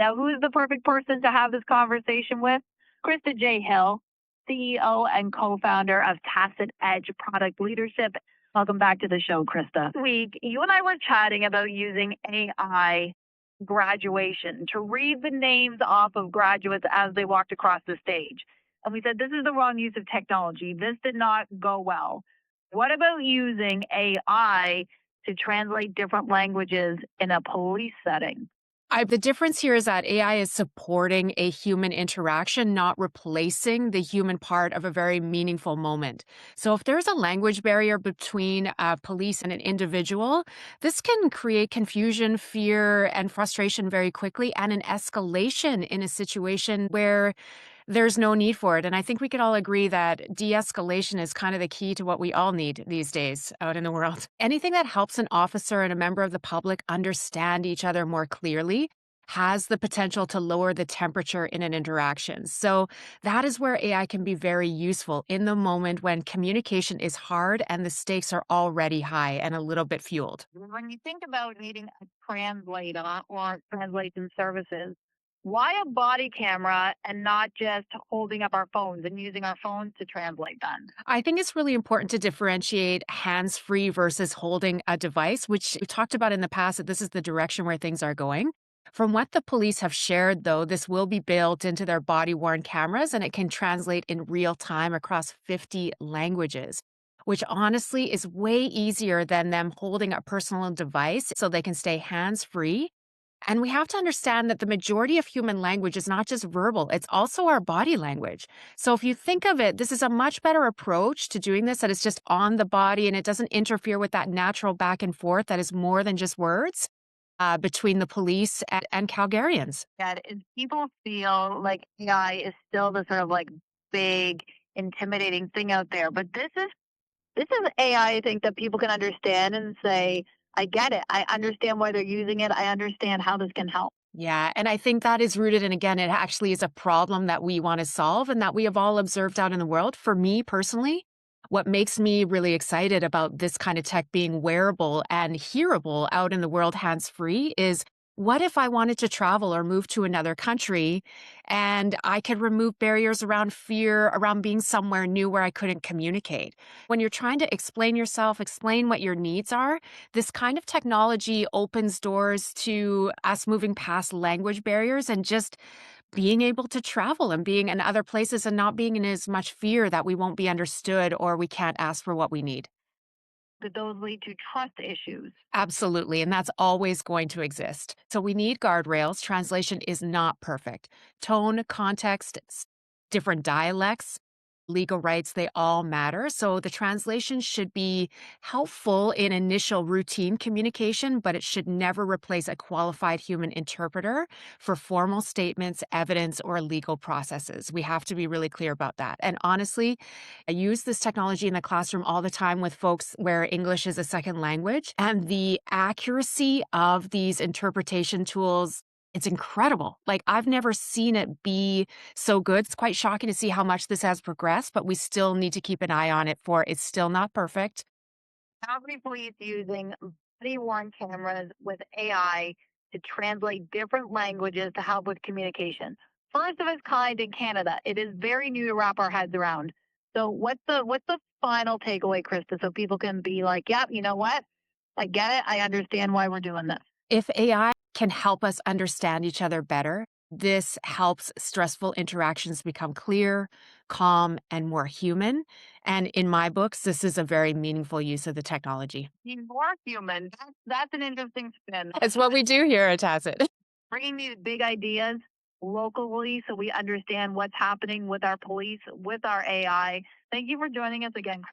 Now, who is the perfect person to have this conversation with? Christa Hill, CEO and co-founder of Tacit Edge Product Leadership. Welcome back to the show, Christa. This week, you and I were chatting about using AI graduation to read the names off of graduates as they walked across the stage. And we said, this is the wrong use of technology. This did not go well. What about using AI to translate different languages in a police setting? The difference here is that AI is supporting a human interaction, not replacing the human part of a very meaningful moment. So, if there's a language barrier between police and an individual, this can create confusion, fear, and frustration very quickly, and an escalation in a situation where there's no need for it. And I think we could all agree that de escalation is kind of the key to what we all need these days out in the world. Anything that helps an officer and a member of the public understand each other more clearly has the potential to lower the temperature in an interaction. So that is where AI can be very useful in the moment when communication is hard and the stakes are already high and a little bit fueled. When you think about needing a translator or translation services, why a body camera and not just holding up our phones and using our phones to translate then? I think it's really important to differentiate hands free versus holding a device, which we talked about in the past that this is the direction where things are going. From what the police have shared, though, this will be built into their body worn cameras and it can translate in real time across 50 languages, which honestly is way easier than them holding a personal device so they can stay hands free. And we have to understand that the majority of human language is not just verbal, it's also our body language. So if you think of it, this is a much better approach to doing this, that it's just on the body and it doesn't interfere with that natural back and forth that is more than just words between the police and Calgarians. That is, people feel like AI is still the sort of like big, intimidating thing out there. But this is AI, I think, that people can understand and say, I get it. I understand why they're using it. I understand how this can help. Yeah, and I think that is rooted in, again, it actually is a problem that we want to solve and that we have all observed out in the world. For me personally, what makes me really excited about this kind of tech being wearable and hearable out in the world hands free is what if I wanted to travel or move to another country and I could remove barriers around fear, around being somewhere new where I couldn't communicate? When you're trying to explain yourself, explain what your needs are, this kind of technology opens doors to us moving past language barriers and just being able to travel and being in other places and not being in as much fear that we won't be understood or we can't ask for what we need. Could those lead to trust issues? Absolutely. And that's always going to exist. So we need guardrails. Translation is not perfect. Tone, context, different dialects, legal rights, they all matter. So the translation should be helpful in initial routine communication, but it should never replace a qualified human interpreter for formal statements, evidence, or legal processes. We have to be really clear about that. And honestly, I use this technology in the classroom all the time with folks where English is a second language, and the accuracy of these interpretation tools, it's incredible. Like, I've never seen it be so good. It's quite shocking to see how much this has progressed, but we still need to keep an eye on it for it's still not perfect. Calgary Police using body worn cameras with AI to translate different languages to help with communication. First of its kind in Canada. It is very new to wrap our heads around. So what's the final takeaway, Krista, so people can be like, yep, you know what? I get it. I understand why we're doing this. If AI can help us understand each other better, this helps stressful interactions become clear, calm, and more human. And in my books, this is a very meaningful use of the technology. Being more human. That's an interesting spin. It's what we do here at Tacit. Bringing these big ideas locally so we understand what's happening with our police, with our AI. Thank you for joining us again.